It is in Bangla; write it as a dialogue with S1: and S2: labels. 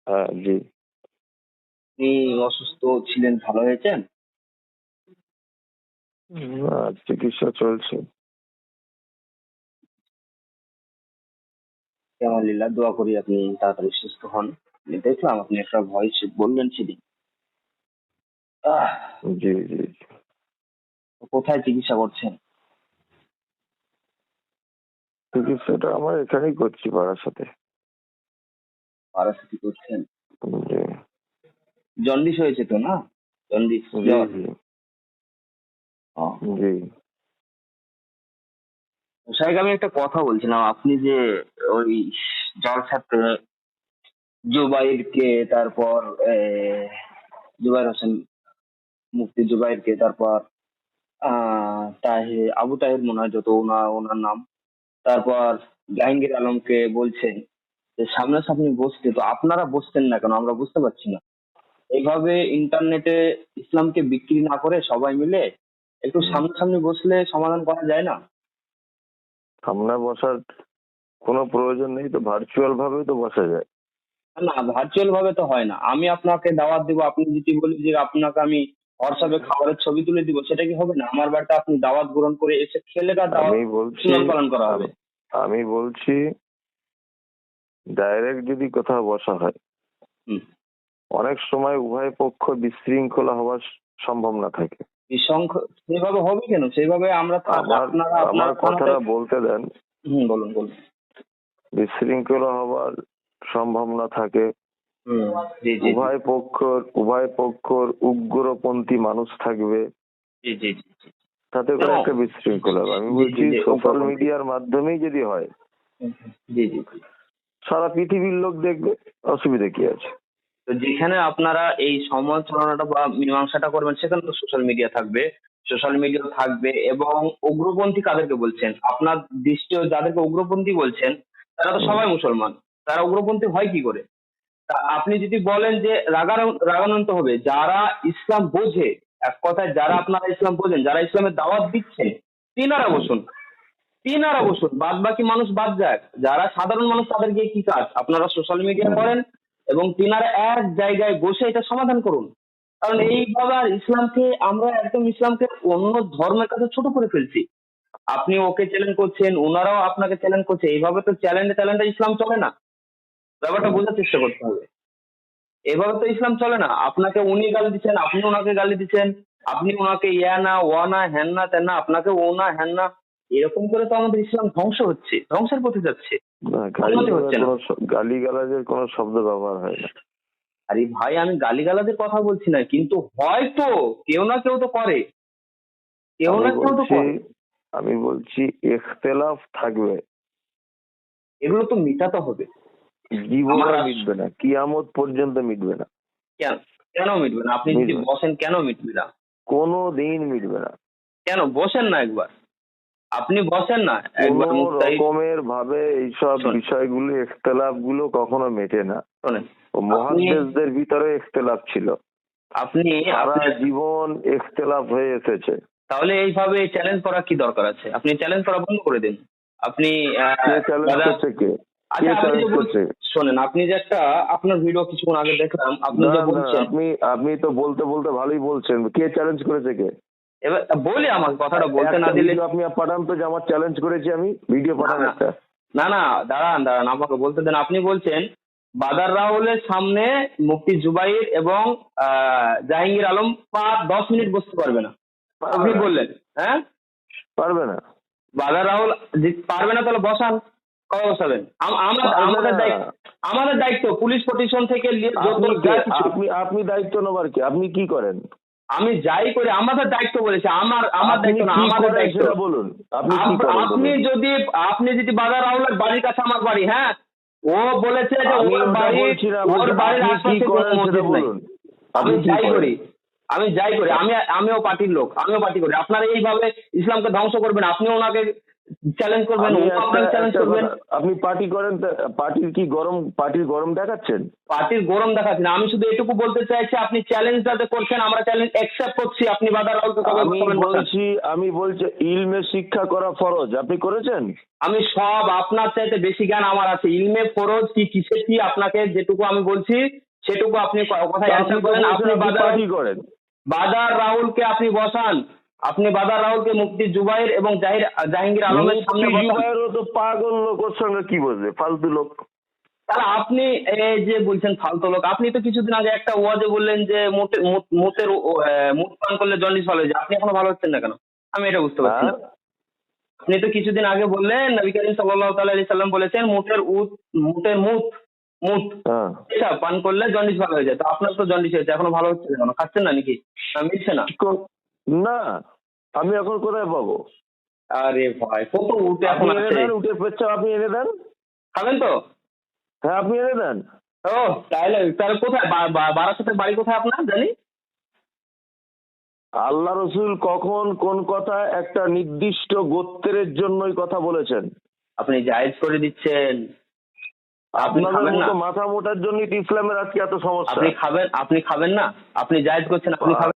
S1: হ্যাঁ, জি।
S2: আপনি অসুস্থ ছিলেন, ভালো হয়েছেন?
S1: না, চিকিৎসা চলছে।
S2: আলহামদুলিল্লাহ, দোয়া করি আপনি তাড়াতাড়ি সুস্থ হন। আমি দেখলাম আপনি একটা ভয়েস বললেন সেদিন। আহ,
S1: জি, জি, জি।
S2: কোথায় চিকিৎসা করছেন?
S1: চিকিৎসাটা আমার এখানেই করছি পাড়ার সাথে।
S2: বারাসাতি করছেন?
S1: জি,
S2: জন্ডিস হয়েছে তো, না? জন্ডিস,
S1: জি,
S2: জ্বর।
S1: জি,
S2: ও,
S1: জি।
S2: সাহেব, আমি একটা কথা বলছিলাম। আপনি যে ওই জলসাতে জুবাইরকে, তারপর জুবাইর হোসেন, মুফতি জুবাইরকে, তারপর তাহির, আবু তাহির মনে হয় যত ওনার নাম, তারপর জাহাঙ্গীর আলমকে বলছেন যে সামনাসামনি বসতে, তো আপনারা বসছেন না কেন আমরা বুঝতে পারছি না। এইভাবে ইন্টারনেটে ইসলামকে বিক্রি না করে সবাই মিলে একটু সামনাসামনি বসলে সমাধান করা যায় না?
S1: সামনে বসার কোনো প্রয়োজন নেই, তো ভার্চুয়াল ভাবেই তো বসা যায়।
S2: না, ভার্চুয়াল ভাবে তো হয় না। আমি আপনাকে দাওয়াত দিব, আপনি যদি বলি যে আপনাকে আমি হোয়াটসঅ্যাপে খাবারের ছবি তুলে দিব, সেটা কি হবে না? আমার বাড়িতে আপনি দাওয়াত গ্রহণ করে এসে খেলে তার দাওয়াত
S1: আমি বলছি
S2: সুনাম পালন করা হবে।
S1: আমি বলছি ডাইরেক্ট যদি কোথাও বসা হয়,
S2: হুম।
S1: অনেক সময় উভয় পক্ষ বিশৃঙ্খলা হওয়ার সম্ভাবনা থাকে।
S2: সেভাবে হবে কেন? সেইভাবে আমরা তো
S1: আমার
S2: আপনারা
S1: আমার
S2: আপনার
S1: কথাটা বলতে দেন।
S2: বলুন বলুন।
S1: বিশৃঙ্খলা হওয়ার সম্ভাবনা থাকে।
S2: হুম, জি জি জি
S1: উভয় পক্ষর উগ্রপন্থী মানুষ থাকবে,
S2: জি জি জি জি।
S1: তাতে করে একটা বিশৃঙ্খলা হবে। আমি
S2: জি,
S1: বলছি
S2: জি, জি,
S1: সোশ্যাল
S2: উগ্রপন্থী।
S1: মিডিয়ার মাধ্যমেই যদি হয়,
S2: জি জি জি।
S1: সারা পৃথিবীর লোক দেখবে, অসুবিধা কি আছে?
S2: তো যেখানে আপনারা এই সমালোচনাটা বা মীমাংসাটা করবেন, সেখানে তো সোশ্যাল মিডিয়া থাকবে। সোশ্যাল মিডিয়া থাকবে, এবং উগ্রপন্থী কাদেরকে বলছেন? আপনার দৃষ্টিও যাদেরকে উগ্রপন্থী বলছেন তারা তো সবাই মুসলমান। তারা উগ্রপন্থী হয় কি করে? তা আপনি যদি বলেন যে রাগান্বিত হবে যারা ইসলাম বোঝে, এক কথায় যারা আপনারা ইসলাম বোঝেন, যারা ইসলামের দাওয়াত দিচ্ছেন, তিনারা বসুন। তিনারা বসুন, বাদ বাকি মানুষ বাদ যাক। যারা সাধারণ মানুষ তাদের গিয়ে কি কাজ? আপনারা সোশ্যাল মিডিয়া করেন এবং তিনারা এক জায়গায় বসে এটা সমাধান করুন। কারণ এইভাবে আর ইসলামকে অন্য ধর্মের কাছে ছোট করে ফেলছি। আপনি ওকে চ্যালেঞ্জ করছেন, ওনারাও আপনাকে চ্যালেঞ্জ করছে। এইভাবে তো চ্যালেঞ্জে ইসলাম চলে না। ব্যাপারটা বোঝার চেষ্টা করতে হবে। এভাবে তো ইসলাম চলে না। আপনাকে উনি গালি দিচ্ছেন, আপনি ওনাকে গালি দিচ্ছেন, আপনি ওনাকে ইয়া না, ওয়া না, হ্যান না, ত্যান না, আপনাকে ও না, হ্যান না। এরকম করে তো আমাদের ইসলাম ধ্বংস হচ্ছে, ধ্বংসের পথে যাচ্ছে,
S1: না,
S2: উন্নতি হচ্ছে না।
S1: গালিগালাজের কোনো শব্দ ব্যবহার হয় না।
S2: আরে ভাই, আমি গালিগালাজের কথা বলছি না, কিন্তু হয়তো কেউ না কেউ তো করে, কেউ
S1: আমি
S2: না কেউ তো
S1: বলছি
S2: করে।
S1: আমি বলছি ইখতিলাফ থাকবে,
S2: এগুলো তো মিটাতে হবে।
S1: জীবনে
S2: আমার
S1: মিটবে না, কিয়ামত পর্যন্ত মিটবে না।
S2: কেন? কেন মিটবে না? আপনি যদি
S1: মিটবে না,
S2: বসেন কেন মিটবে না?
S1: কোনো দিন মিটবে না।
S2: কেন বসেন না একবার? আপনি বসেন না একবার,
S1: কোনো
S2: মুস্তাহিদ।
S1: রকমের ভাবে এইসব বিষয়গুলো, ইখতিলাফ গুলো কখনো মেটে না।
S2: শোনেন,
S1: ও মুহাদ্দিসদের ভিতরে ইখতিলাফ ছিল,
S2: আপনি
S1: সারা
S2: আপনি
S1: জীবন ইখতিলাফ হয়ে এসেছে।
S2: তাহলে এইভাবে চ্যালেঞ্জ করার কি দরকার আছে? আপনি চ্যালেঞ্জ করা বন্ধ করে দিন। আপনি
S1: কে চ্যালেঞ্জ করছে? কে
S2: আচ্ছা, আপনি
S1: চ্যালেঞ্জ
S2: যে
S1: করছে?
S2: শোনেন, আপনি যে একটা আপনার ভিডিও কিছুক্ষণ আগে দেখলাম, আপনি
S1: না,
S2: যে
S1: না,
S2: বলছেন,
S1: আপনি তো বলতে বলতে ভালোই বলছেন। কে চ্যালেঞ্জ করেছে? কে?
S2: এবার বলি, আমার কথাটা বলতে না
S1: একটা
S2: দিলে।
S1: ভিডিও আপনি পাঠান তো, যে আমার চ্যালেঞ্জ করেছি আমি, ভিডিও পাঠান
S2: না,
S1: একটা।
S2: না, না, দাঁড়ান দাঁড়ান, আমাকে বলতে দেন। আপনি বলছেন বাদার রাহুলের সামনে মুফতি জুবাইর এবং জাহাঙ্গীর আলম 10 মিনিট বসতে পারবে না, আপনি বললেন। হ্যাঁ,
S1: পারবে না।
S2: বাদার রাহুল পারবে না, তাহলে বসান। কবে বসাবেন? আমাদের দায়িত্ব পুলিশ প্রোটেকশন থেকে
S1: আপনি দায়িত্ব নেবার কি? আপনি কি করেন?
S2: আমি যাই করি আমাদের দায়িত্ব বলেছে। আমার দায়িত্ব না, আমাদের দায়িত্ব।
S1: সেটা বলুন, আপনি কি করেন?
S2: আপনি যদি বাদার রাহুলের বাড়ির কাছে আমার বাড়ি, হ্যাঁ, ও বলেছে যে
S1: আমি
S2: ওর বাড়ির
S1: আপনি কি
S2: আশপাশে কোনো
S1: করেন সেটা
S2: মসজিদ নাই।
S1: বলুন।
S2: আমি যাই করি, আমিও পার্টির লোক, আমিও পার্টি করি। আপনারা এইভাবে ইসলামকে ধ্বংস করবেন, আপনিও ওনাকে চ্যালেঞ্জ করবেন,
S1: আমি
S2: ও আপনাকে চ্যালেঞ্জ
S1: একটা
S2: করবেন।
S1: কথা, আপনি পার্টি করেন, পার্টির গরম দেখাচ্ছেন?
S2: পার্টির গরম দেখাচ্ছি না, আমি শুধু এটুকু বলতে চাইছি আপনি চ্যালেঞ্জ যাতে করছেন আমরা চ্যালেঞ্জ অ্যাকসেপ্ট করছি। আপনি বাদা রাহুলকে কবে বসাবেন বসান।
S1: আমি বলছি ইলমে শিক্ষা করা ফরজ, আপনি করেছেন?
S2: আমি সব আপনার চাইতে বেশি জ্ঞান আমার আছে। ইলমে ফরজ কি কিসের কি আপনাকে যেটুকু আমি বলছি সেটুকু আপনি কথায় অ্যান্সার করেন। আপনি
S1: পার্টি করেন।
S2: বাদার রাহুলকে আপনি বসান, আপনি বাদার রাহুলকে মুফতি জুবাইর এবং জাহাঙ্গীর আলমের সামনে
S1: মুফতি
S2: বসান।
S1: জুবায়েরও তো পাগল লোক, ওর সঙ্গে কি বলবে, ফালতু লোক।
S2: তাহলে আপনি এই যে বলছেন ফালতু লোক, আপনি তো কিছুদিন আগে একটা ওয়াজে বললেন যে মুত পান করলে জন্ডিস ভালো হয়ে যায়। আপনি এখনো ভালো হচ্ছেন না কেন? আমি এটা বুঝতে পারছি না।
S1: হ্যাঁ?
S2: আপনি তো কিছুদিন আগে বললেন নবী করিম সাল্লাল্লাহু তাআলা আলাইহি সাল্লাম বলেছেন মুতের মুত
S1: হ্যাঁ।
S2: এটা পান করলে জন্ডিস ভালো হয়ে যায়। তো আপনার তো জন্ডিস হয়েছে, এখনো ভালো হচ্ছে না কেন? খাচ্ছেন না নাকি? না মিলছে না?
S1: না, আমি এখন কোথায় পাবো?
S2: আরে ভাই, কত উটে এখন
S1: আপনি এনে
S2: আছে।
S1: দেন, উঠে পেচ্ছাপ আপনি এনে দেন।
S2: খাবেন তো?
S1: হ্যাঁ, আপনি এনে দেন।
S2: ও তাহলে কোথায় বারাসাতের বাড়ি কোথায় আপনার জানি?
S1: আল্লাহ রসুল কখন কোন কথা একটা নির্দিষ্ট গোত্রের জন্যই কথা বলেছেন।
S2: আপনি জায়েজ করে দিচ্ছেন। আপনি
S1: আপনাদের
S2: খাবেন না?
S1: মতো মাথা মোটার জন্যই তো ইসলামের আজকে এত সমস্যা।
S2: আপনি খাবেন না? আপনি জায়েজ করছেন, আপনি খাবেন।